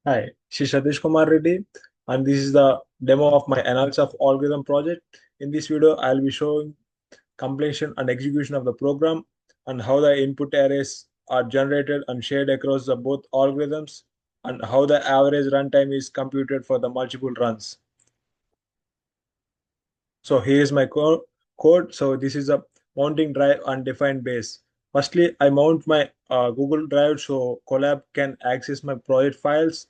Hi, this is Satish Kumar Reddy, and this is the demo of my analysis of algorithm project. In this video, I'll be showing completion and execution of the program and how the input arrays are generated and shared across the both algorithms and how the average runtime is computed for the multiple runs. So here is my code. So this is a mounting drive and define base. Firstly, I mount my Google Drive so Colab can access my project files.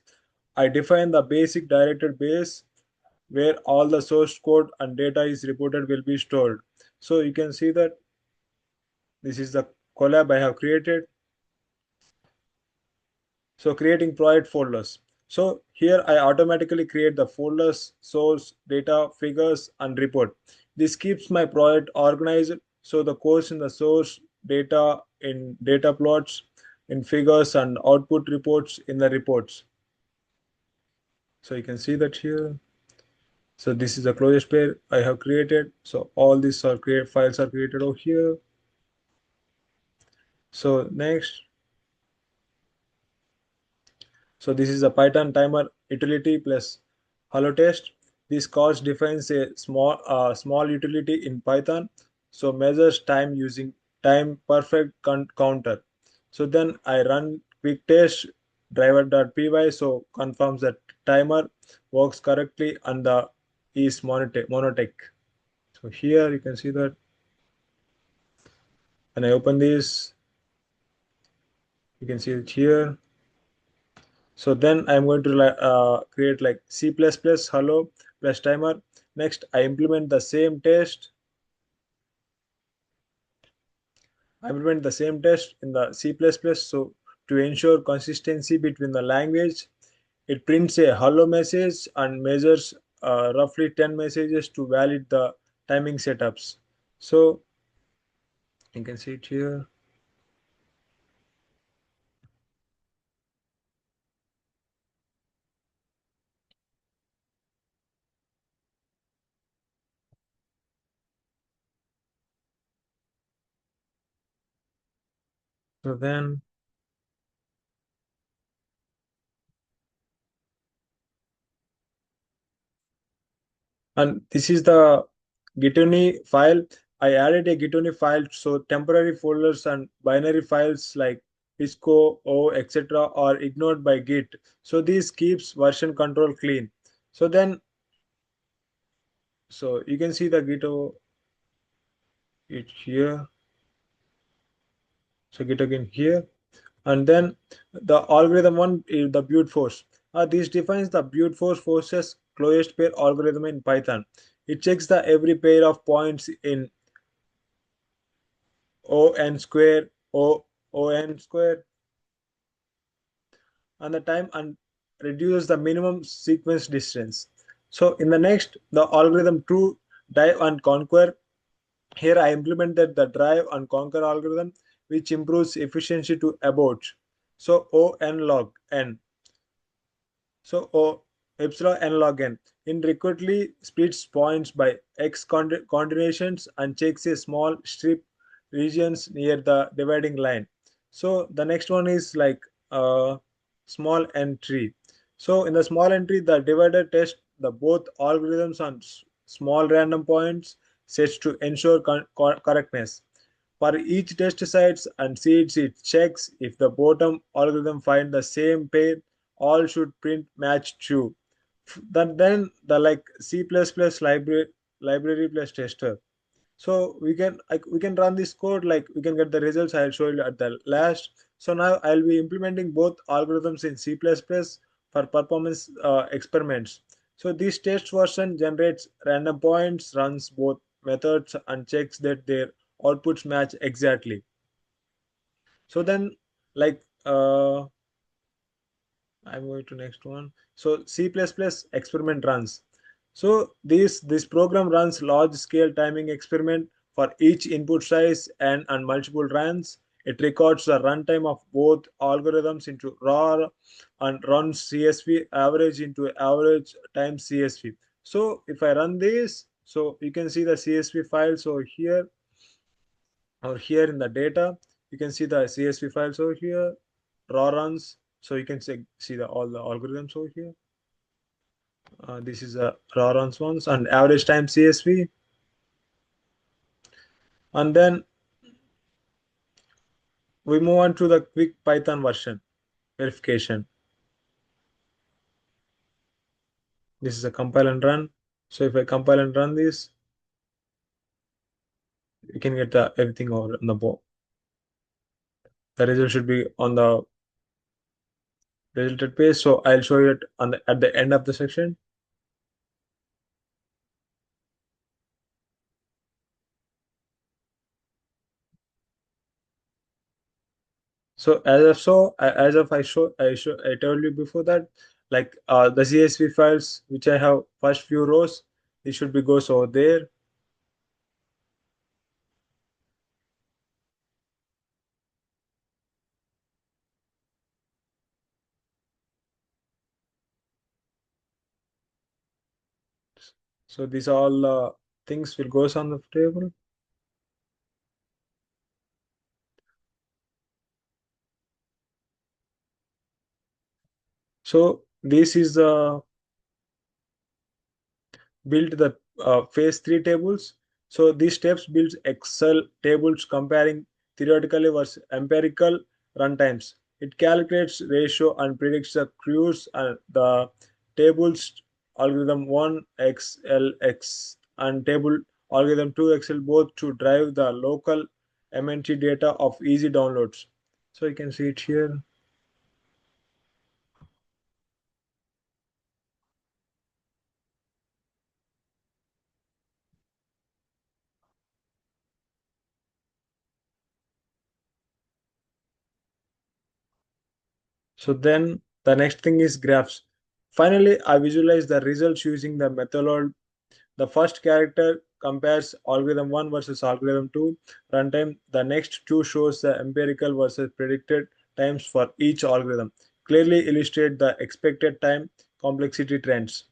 I define the basic directed base where all the source code and data is reported will be stored. So you can see that this is the Colab I have created. So creating project folders. So here I automatically create the folders, source, data, figures, and report. This keeps my project organized. So the course in the source, data in data plots, in figures, and output reports in the reports. So you can see that here. So this is the closest pair I have created. So all these are create files are created over here. So next, so this is a Python timer utility plus hello test. This cost defines a small utility in Python. So measures time using time perfect counter. So then I run quick test driver.py so confirms that timer works correctly and the is monotech. So here you can see that when I open this, you can see it here. So then I'm going to create like C++ hello plus timer. Next, I implement the same test. I implement the same test in the C++. So to ensure consistency between the language, it prints a hello message and measures roughly 10 messages to validate the timing setups. So you can see it here. So then, and this is the Gituni file. I added a Gituni file so temporary folders and binary files like Pisco, O, etc. are ignored by Git. So this keeps version control clean. So then, so you can see the Git it here. So Git again here. And then the algorithm one is the brute force. This defines the brute force forces closest pair algorithm in Python. It checks the every pair of points in O square, O square, and the time and reduces the minimum sequence distance. So in the next, the algorithm true dive and conquer. Here I implemented the drive and conquer algorithm, which improves efficiency to about. So O n log n. So O epsilon n log n. In recursively splits points by x coordinations and checks a small strip regions near the dividing line. So the next one is like small entry. So in the small entry, the divider test the both algorithms on small random points sets to ensure correctness. For each test sites and seeds, it checks if the bottom algorithm find the same pair, all should print match true. Then the like C++ library plus tester. So we can run this code like we can get the results. I'll show you at the last. So now I'll be implementing both algorithms in C++ for performance experiments. So this test version generates random points, runs both methods, and checks that their outputs match exactly. So then like I'm going to next one. So C++ experiment runs. So this program runs large scale timing experiment for each input size and multiple runs. It records the runtime of both algorithms into raw and runs CSV average into average times CSV. So if I run this, so you can see the CSV file. So here or here in the data, you can see the CSV files over here, raw runs. So you can see all the algorithms over here. This is a raw runs ones and average time CSV. And then we move on to the quick Python version verification. This is a compile and run. So if I compile and run this, you can get everything over on the board. The result should be on the resulted page. So I'll show you it at the end of the section. So I told you before that, like the CSV files which I have first few rows, it should be goes over there. So these all things will goes on the table. So this is the build the phase 3 tables. So these steps builds Excel tables comparing theoretically versus empirical runtimes. It calculates ratio and predicts the crews and the tables algorithm 1 XLX and table algorithm 2 XL both to drive the local MNT data of easy downloads. So you can see it here. So then the next thing is graphs. Finally, I visualize the results using the method. The first character compares algorithm 1 versus algorithm 2 runtime. The next two shows the empirical versus predicted times for each algorithm. Clearly illustrate the expected time complexity trends.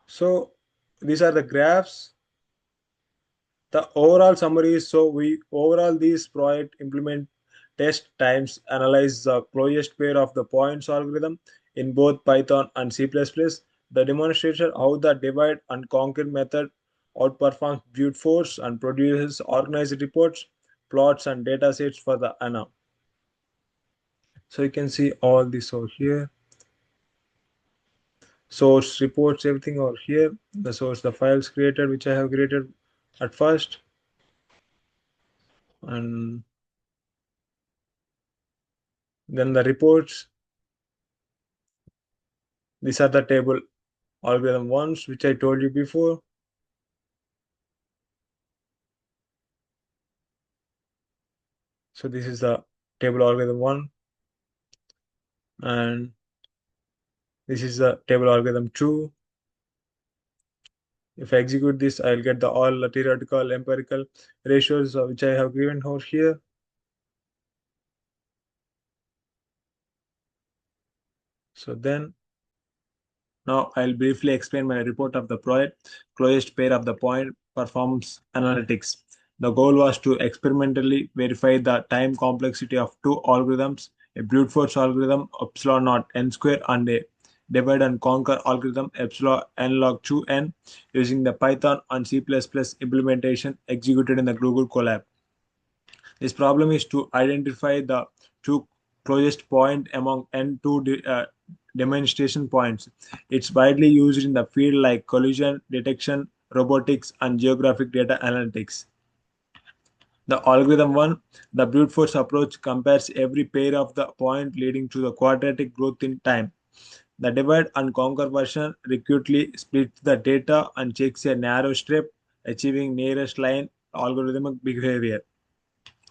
So these are the graphs. The overall summary is, so we overall these project implement test times analyze the closest pair of the points algorithm in both Python and C++. The demonstration how the divide and conquer method outperforms brute force and produces organized reports, plots and data sets for the ANA. So you can see all this over here. Source reports, everything over here. The source, the files created, which I have created at first. And then the reports. These are the table algorithm ones, which I told you before. So this is the table algorithm one, and this is the table algorithm two. If I execute this, I'll get the all theoretical empirical ratios which I have given over here. So then now I'll briefly explain my report of the project, closest pair of the point performance analytics. The goal was to experimentally verify the time complexity of two algorithms, a brute force algorithm epsilon naught n square and a divide and conquer algorithm epsilon n log 2n using the Python and C++ implementation executed in the Google Colab. This problem is to identify the two closest point among n2 demonstration points. It's widely used in the field like collision detection, robotics, and geographic data analytics. The algorithm one, the brute force approach compares every pair of the point leading to the quadratic growth in time. The divide and conquer version accurately splits the data and checks a narrow strip, achieving nearest line algorithmic behavior.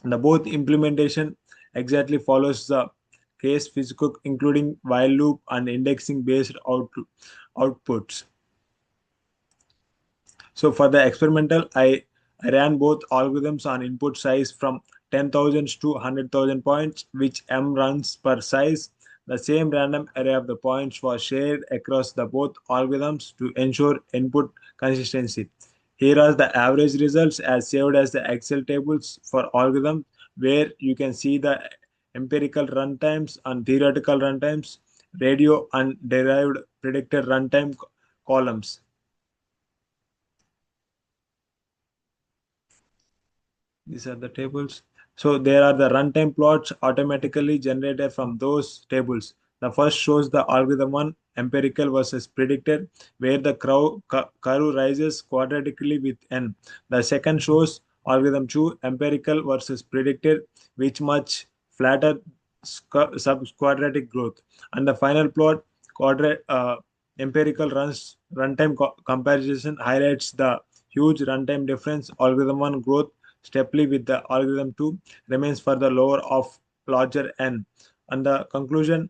The both implementation exactly follows the case physics, including while loop and indexing based outputs. So for the experimental, I ran both algorithms on input size from 10,000 to 100,000 points, which m runs per size. The same random array of the points was shared across the both algorithms to ensure input consistency. Here are the average results as saved as the Excel tables for algorithm, where you can see the empirical runtimes and theoretical runtimes, radio and derived predicted runtime columns. These are the tables. So there are the runtime plots automatically generated from those tables. The first shows the algorithm 1 empirical versus predicted, where the curve rises quadratically with n. The second shows algorithm 2 empirical versus predicted, which much flatter subquadratic growth. And the final plot, quadrat empirical runtime comparison, highlights the huge runtime difference. Algorithm 1 growth steeply with the algorithm 2 remains for the lower of larger n. And the conclusion,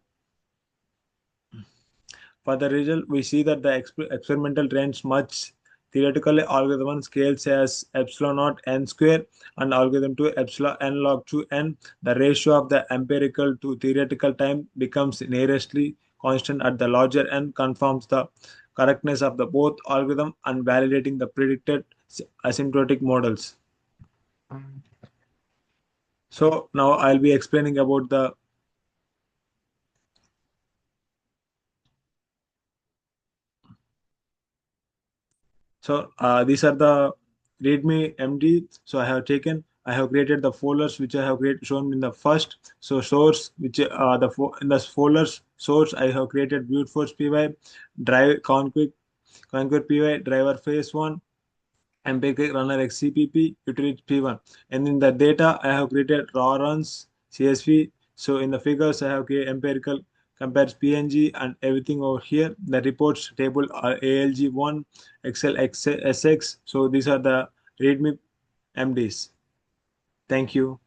for the result, we see that the experimental trends much theoretically algorithm 1 scales as epsilon naught n square and algorithm 2 epsilon n log 2 n. The ratio of the empirical to theoretical time becomes nearestly constant at the larger n, confirms the correctness of the both algorithm and validating the predicted asymptotic models. So now I'll be explaining about the these are the readme MD. So I have created the folders which I have shown in the first. So source which in the folders source I have created brute force py, drive conquer py, driver phase one, MPK runner XCPP, utility P1. And in the data, I have created raw runs, CSV. So in the figures, I have created empirical, compares PNG and everything over here. The reports table are ALG1, Excel SX. So these are the README MDs. Thank you.